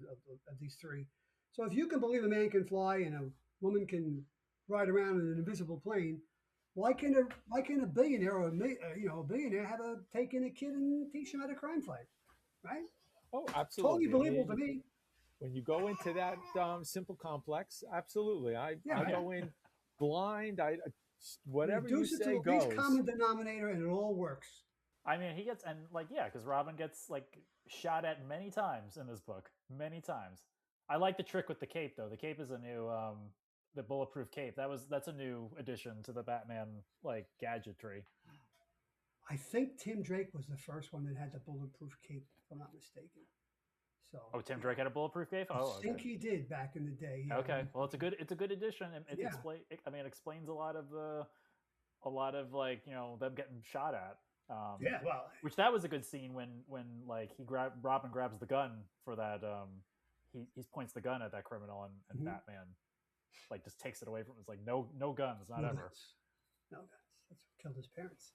these three. So if you can believe a man can fly and a woman can ride around in an invisible plane, why can't a billionaire or a billionaire have take in a kid and teach him how to crime fight, right? Oh, Totally absolutely. believable to me. When you go into that simple complex, absolutely. I Yeah. go in blind. Whatever you Reduce it to say the goes. least common denominator, and it all works. I mean, he gets because Robin gets shot at many times in this book, many times. I like the trick with the cape though. The cape is a new the bulletproof cape. That's a new addition to the Batman gadgetry. I think Tim Drake was the first one that had the bulletproof cape, if I'm not mistaken. So. Oh, Tim Drake had a bulletproof cape. Oh, I think he did back in the day. Yeah. Okay, well, it's a good addition. It Yeah. it explains a lot of them getting shot at. Yeah, well, Which that was a good scene when Robin grabs the gun for that. He points the gun at that criminal, and Mhm. Batman just takes it away from him. It's like no guns, not no ever. guns. No guns. That's what killed his parents.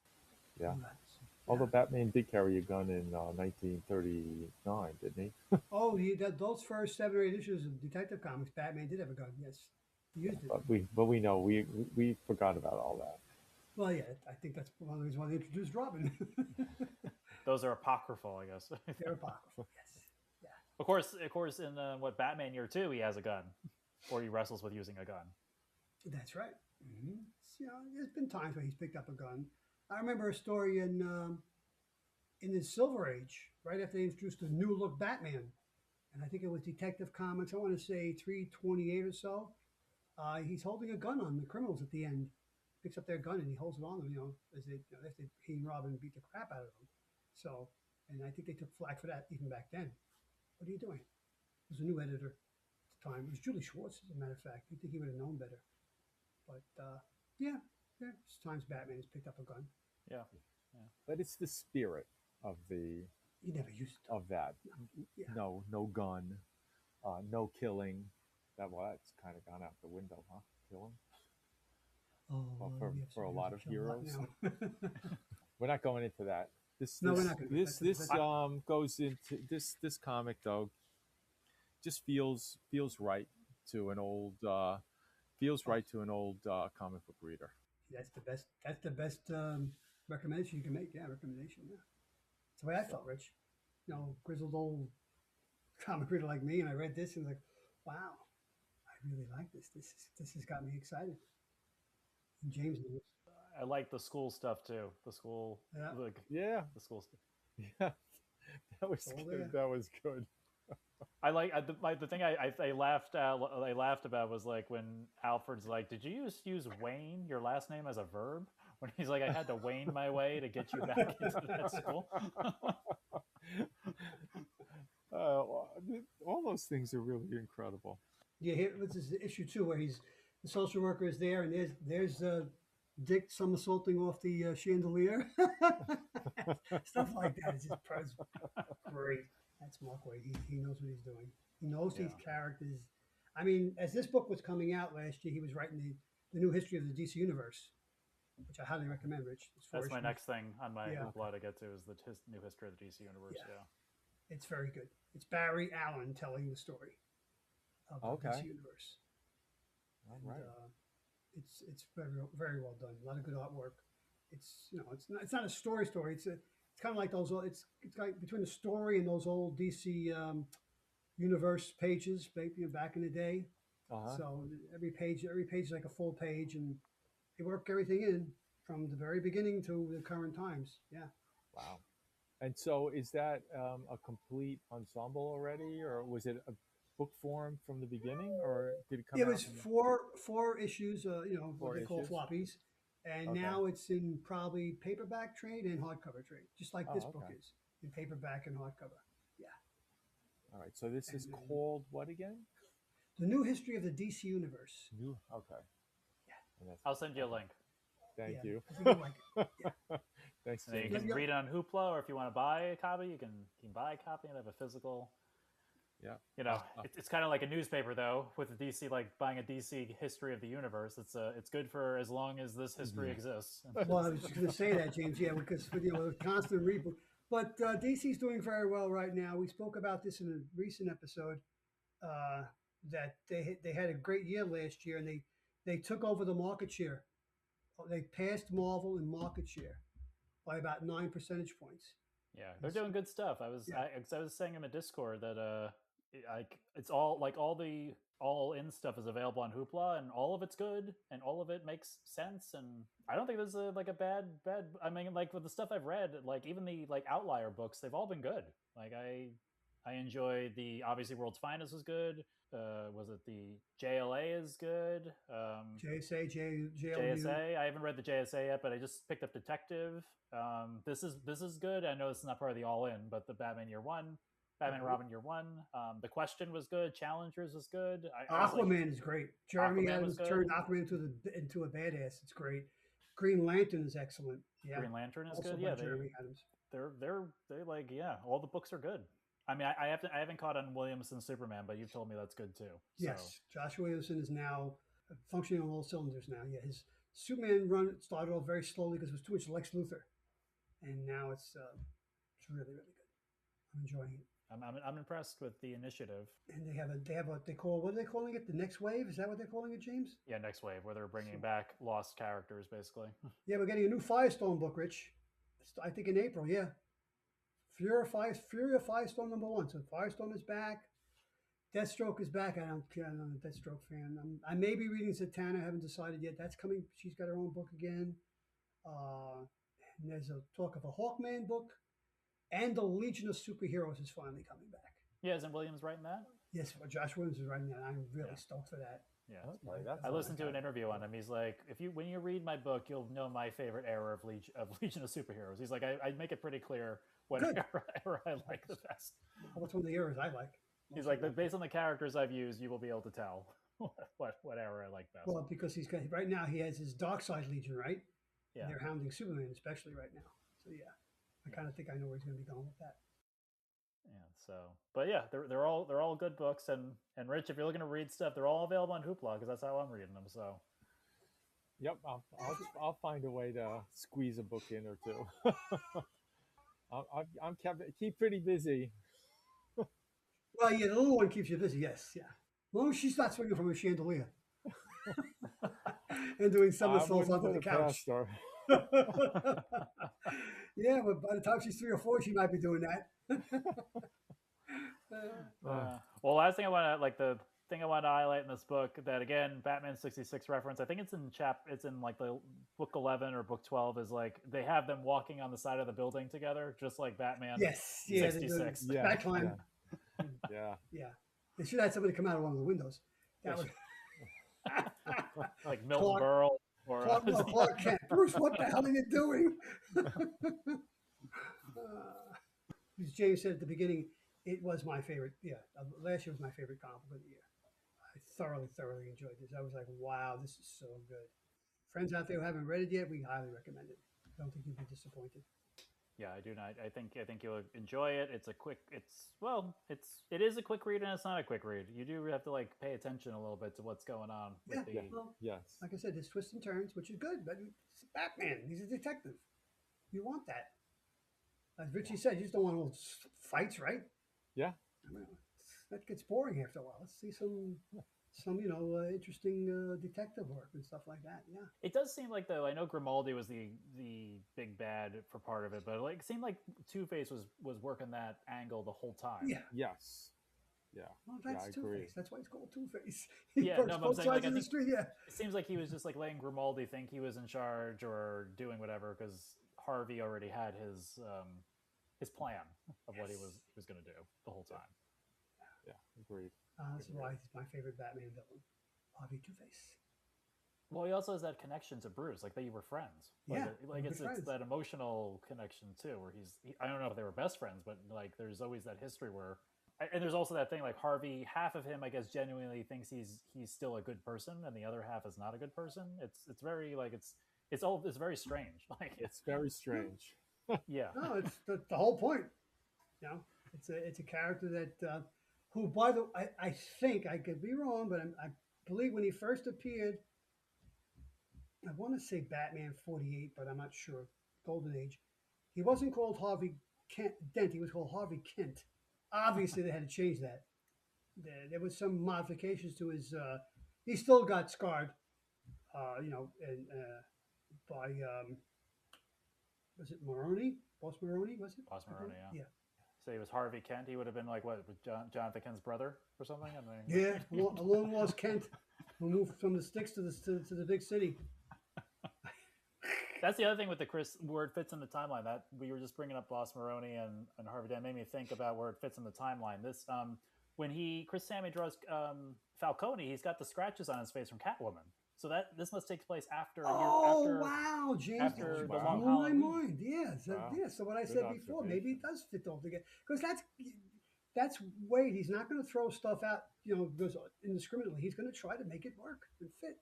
Yeah. No guns. Although Batman did carry a gun in 1939, didn't he? Oh, those first 7 or 8 issues of Detective Comics, Batman did have a gun. Yes, he used it. But we know we forgot about all that. Well, yeah, I think that's one of the reasons why they introduced Robin. Those are apocryphal, I guess. They're apocryphal. Yes. Yeah. Of course, in Batman Year 2, he has a gun, or he wrestles with using a gun. That's right. Mm-hmm. There's been times when he's picked up a gun. I remember a story in the Silver Age, right after they introduced the new look Batman, and I think it was Detective Comics. I want to say 328 or so. He's holding a gun on the criminals at the end. Picks up their gun and he holds it on them. As he and Robin beat the crap out of them. So, and I think they took flack for that even back then. What are you doing? There was a new editor at the time. It was Julie Schwartz, as a matter of fact. You'd think he would have known better. But yeah, there's times Batman has picked up a gun. Yeah. But it's the spirit of He never used it. of that. Yeah. No gun, no killing. That's kind of gone out the window, huh? Killing. Oh, Well, we have for a some lot of heroes heroes. to kill now. We're not going into that. No, we're not gonna. This goes into this comic though. Just feels right to an old comic book reader. That's the best recommendation you can make. Yeah, recommendation. Yeah, that's the way I felt, Rich. Grizzled old comic reader like me, and I read this and was like, wow, I really like this. This has got me excited. And James knows. I like the school stuff too. The school, Yeah, the school stuff. yeah, that was Oh, good. yeah. That was good. I like the thing I laughed about was when Alfred's like, "Did you use Wayne, your last name, as a verb?" When he's like, "I had to Wayne my way to get you back into that school." All those things are really incredible. Yeah, here was this issue too, where the social worker is there, and there's Dick somersaulting off the chandelier, stuff like that. It's just great. That's Mark Waid. He knows what he's doing. He knows these characters. I mean, as this book was coming out last year, he was writing the new history of the DC universe, which I highly recommend, Rich. That's my next thing on my Yeah. blog to get to is the new history of the DC universe. Yeah. Yeah. It's very good. It's Barry Allen telling the story of Okay. this universe. All And, right. it's very well done. A lot of good artwork. It's not a story. It's kind of like those. It's like between the story and those old DC universe pages, back in the day. Uh-huh. So every page is like a full page, and they work everything in from the very beginning to the current times. Yeah. Wow. And so is that a complete ensemble already, or was it a book form from the beginning, or did it come It out was in four issues, what 4 they call issues? floppies, and Okay. now it's in probably paperback trade and hardcover trade, just like this Oh, book okay. is in paperback and hardcover. Yeah, All right. So this is and called what again? the new history of the DC universe. New. Okay. Yeah, And that's, I'll send you a okay. link. Thank yeah, you. I think you like it. Yeah, Thanks, And then you James. can read it on Hoopla, or if you want to buy a copy, you can buy a copy and have a physical. Yeah. You know, it's kind of like a newspaper though, with the DC, like buying a DC history of the universe. It's good for as long as this history exists. well, I was just going to say that, James. Yeah, because with constant reboot, but DC's doing very well right now. We spoke about this in a recent episode. Uh, that they had a great year last year, and they took over the market share. They passed Marvel in market share by about 9 percentage points. Yeah, they're doing good stuff. Yeah. I was saying in the Discord that it's all like all the all in stuff is available on Hoopla, and all of it's good, and all of it makes sense. And I don't think there's a bad. I mean, like with the stuff I've read, like even the like outlier books, they've all been good. Like I enjoy the obviously World's Finest was good. Was it the JLA is good? JSA, JLU. JSA. I haven't read the JSA yet, but I just picked up Detective. This is good. I know this is not part of the All In, but the Batman Year One, Batman Robin Year One. The Question was good. Challengers was good. Aquaman is great. Jeremy Aquaman Adams was turned good. Aquaman into a badass. It's great. Green Lantern is excellent. Yeah, Green Lantern is also good. by Yeah, Jeremy Adams. they're like all the books are good. I mean, I haven't caught on Williamson's Superman, but you've told me that's good too. So. Yes, Josh Williamson is now functioning on all cylinders now. Yeah, his Superman run started off very slowly because it was too much Lex Luthor, and now it's really good. I'm enjoying it. I'm impressed with the initiative. And they have what they call, what are they calling it? The next wave? Is that what they're calling it, James? Yeah, Next Wave, where they're bringing back lost characters, basically. Yeah, we're getting a new Firestorm book, Rich. I think in April. Yeah, Fury of Firestorm #1. So Firestorm is back. Deathstroke is back. I'm a Deathstroke fan. I may be reading Zatanna. I haven't decided yet. That's coming. She's got her own book again. And there's a talk of a Hawkman book, and the Legion of Superheroes is finally coming back. Yeah, isn't Williams writing that? Yes, well, Josh Williams is writing that. I'm really stoked for that. Yeah. Okay, that's I listened to an nice. interview on him. He's like, when you read my book, you'll know my favorite era of Legion of Superheroes. He's like, I make it pretty clear what Good. era I like the best. What's one of the eras I like? He's like, based on the characters I've used, you will be able to tell what era I like best. Well, because he's got right now he has his Dark Side Legion, right? Yeah. And they're hounding Superman, especially right now. So yeah, I kind of think I know where he's going to be going with that. Yeah. So, but yeah, they're all good books. And Rich, if you're looking to read stuff, they're all available on Hoopla because that's how I'm reading them. So. Yep, I'll find a way to squeeze a book in or two. I'm keep pretty busy. Well, yeah, the little one keeps you busy. Yes, yeah. As long as she's not swinging from a chandelier and doing somersaults onto the couch. Yeah, but by the time she's 3 or 4, she might be doing that. Well, last thing I want to the thing I want to highlight in this book that again, Batman 66 reference. I think it's in like the book 11 or book 12 is like they have them walking on the side of the building together, just like Batman. Yes, yeah, 66. Yeah, backline. Yeah. Yeah. They should have somebody come out of one of the windows. That would... like Milton Berle or Clark Kent. Bruce, what the hell are you doing? As James said at the beginning, it was my favorite. Yeah, last year was my favorite comic book of the year. I thoroughly enjoyed this. I was like, wow, this is so good. Friends out there who haven't read it yet, we highly recommend it. I don't think you'll be disappointed. Yeah, I do not. I think you'll enjoy it. It is a quick read and it's not a quick read. You do have to like pay attention a little bit to what's going on. Well, yes. Like I said, there's twists and turns, which is good. But it's Batman. He's a detective. You want that. As Richie said, you just don't want all fights, right? Yeah. I mean, that gets boring after a while. Let's see some interesting detective work and stuff like that. Yeah. It does seem like, though, I know Grimaldi was the big bad for part of it, but like it seemed like Two-Face was working that angle the whole time. Yeah. Yes. Yeah. Well, Yeah, that's I agree. Two-Face. That's why it's called Two-Face. Yeah, Works no, but I'm both saying, like, sides I of the think street. Yeah. it seems like he was just like letting Grimaldi think he was in charge or doing whatever because Harvey already had his plan of what he was going to do the whole time. Yeah, agreed. That's why he's my favorite Batman villain, Harvey Two-Face. Well, he also has that connection to Bruce, like they were friends. Like, Yeah, like good it's friends. that emotional connection too, where I don't know if they were best friends, but like there's always that history where, and there's also that thing like Harvey, half of him I guess genuinely thinks he's still a good person, and the other half is not a good person. It's very like it's very strange. Like It's very strange. yeah, No, it's the whole point. You know, it's a character that who, by the I think I could be wrong, but I believe when he first appeared, I want to say Batman 48, but I'm not sure. Golden Age. He wasn't called Harvey Dent. He was called Harvey Kent. Obviously, they had to change that. There was some modifications to his. He still got scarred, and by was it Maroney? Boss Maroney, was it? Boss Maroney, Yeah. So he was Harvey Kent. He would have been like what, with Jonathan Kent's brother or something. And Yeah, a long lost Kent who moved from the sticks to the big city. That's the other thing with the Chris, where it fits in the timeline. That we were just bringing up Boss Maroney and Harvey Dent made me think about where it fits in the timeline. This when Chris Samnee draws Falcone, he's got the scratches on his face from Catwoman. So this must take place after. Wow, James! After the Long my Halloween. mind. Yeah, so, Wow. yeah. So what I Good said before, maybe it does fit all together because that's Waid. He's not going to throw stuff out, because indiscriminately. He's going to try to make it work and fit.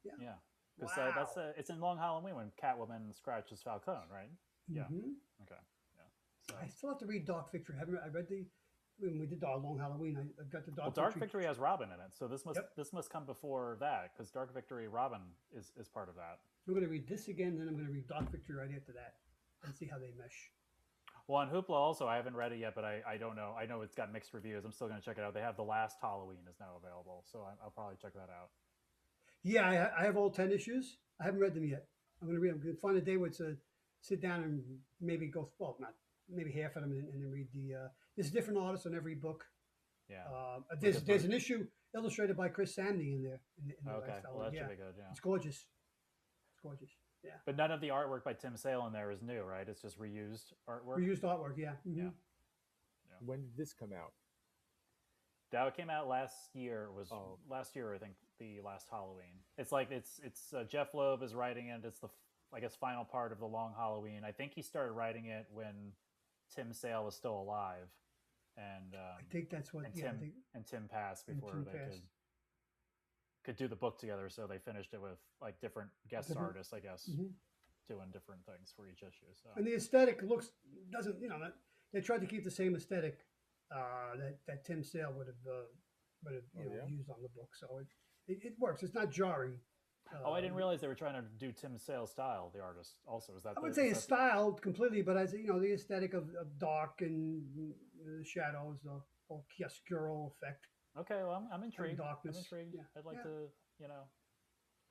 Yeah. Yeah. Because Wow. it's in Long Halloween when Catwoman scratches Falcone, right? Yeah. Mm-hmm. Okay. Yeah. So, I still have to read Dark Victory. I read when we did our Long Halloween. I got the Dark Victory has Robin in it, so this Yep. must come before that because Dark Victory Robin is part of that. I'm going to read this again, then I'm going to read Dark Victory right after that and see how they mesh. Well, on Hoopla also, I haven't read it yet, but I don't know. I know it's got mixed reviews. I'm still going to check it out. They have the last Halloween is now available, so I'll probably check that out. Yeah, I have all 10 issues. I haven't read them yet. I'm going to read them. I'm going to find a day where it's sit down and maybe go, well, not maybe half of them and then read there's different artists on every book. Yeah. There's an issue illustrated by Chris Samnee in there. Okay, well, that should be good, yeah. It's gorgeous. It's gorgeous, yeah. But none of the artwork by Tim Sale in there is new, right? It's just reused artwork? Reused artwork, yeah. Mm-hmm. Yeah. When did this come out? That came out last year. Last year, I think, the last Halloween. It's like it's Jeff Loeb is writing it. It's the I guess final part of the Long Halloween. I think he started writing it when Tim Sale was still alive, and I think that's what. And Tim passed before they could do the book together. So they finished it with like different guest artists, I guess, doing different things for each issue. So. And the aesthetic doesn't they tried to keep the same aesthetic that Tim Sale would have used on the book. So it works. It's not jarring. I didn't realize they were trying to do Tim Sale's style. The artist also is that. I would say his style completely, but as the aesthetic of dark and the shadows, the whole chiaroscuro effect. Okay, well, I'm intrigued. Darkness. I'm intrigued. Yeah. I'd like to,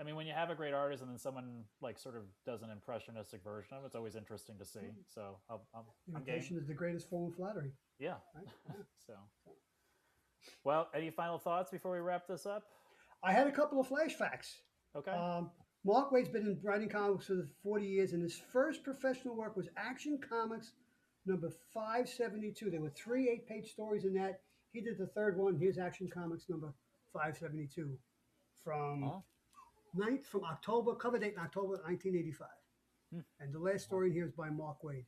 I mean, when you have a great artist and then someone like sort of does an impressionistic version of it, it's always interesting to see. So imitation is the greatest form of flattery. Yeah. Right? Yeah. So, well, any final thoughts before we wrap this up? I had a couple of flash facts. Okay. Mark Waid's been writing comics for 40 years, and his first professional work was Action Comics number 572. There were 3 8-page stories in that. He did the third one. Here's Action Comics number 572 from October, cover date in October 1985. And the last story in here is by Mark Waid.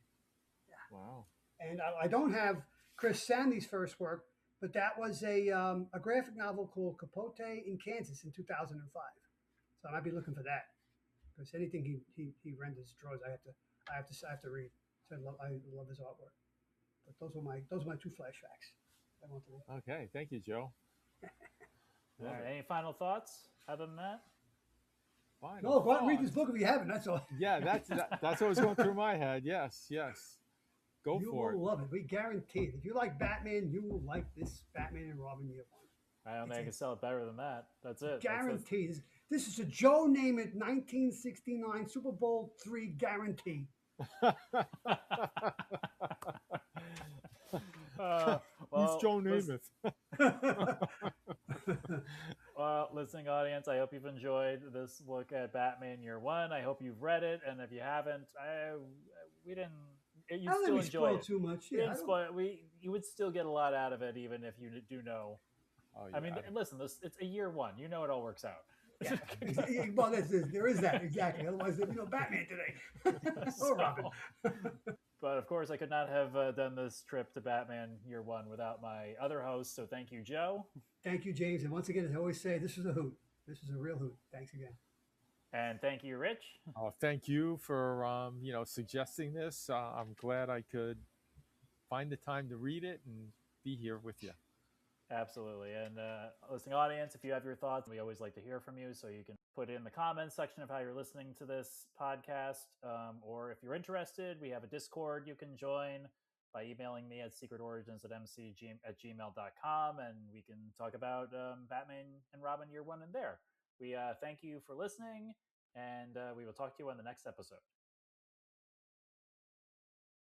Yeah. Wow. And I don't have Chris Samnee's first work, but that was a graphic novel called Capote in Kansas in 2005. So I might be looking for that because anything he renders, draws, I have to read. So I love his artwork. But those are my 2 flash facts. I want to read. Okay, thank you, Joe. All right. Any final thoughts other than that? No, go out and read this book if you haven't. That's all. Yeah, that's what was going through my head. Yes. Go You for will it. love it. We guarantee it. If you like Batman, you will like this Batman and Robin Year One. I don't think I can sell it better than that. That's it. Guaranteed. This is a Joe Namath 1969 Super Bowl III guarantee. Who's Joe Namath? Well, listening audience, I hope you've enjoyed this look at Batman Year One. I hope you've read it, and if you haven't, we didn't. You I still don't enjoy spoil it. too much. We Yeah, didn't spoil. You would still get a lot out of it, even if you do know. Oh, I mean, listen, it's a year one. You know it all works out. yeah. Well, there is that exactly. Otherwise, Batman today. Or Robin. But of course, I could not have done this trip to Batman Year One without my other host. So thank you, Joe. Thank you, James. And once again, as I always say, this is a hoot. This is a real hoot. Thanks again. And thank you, Rich. Oh, thank you for suggesting this. I'm glad I could find the time to read it and be here with you. Absolutely. And listening audience, if you have your thoughts, we always like to hear from you. So you can put it in the comments section of how you're listening to this podcast. Or if you're interested, we have a Discord you can join by emailing me at secretorigins@mcg@gmail.com. And we can talk about Batman and Robin Year One in there. We thank you for listening, and we will talk to you on the next episode.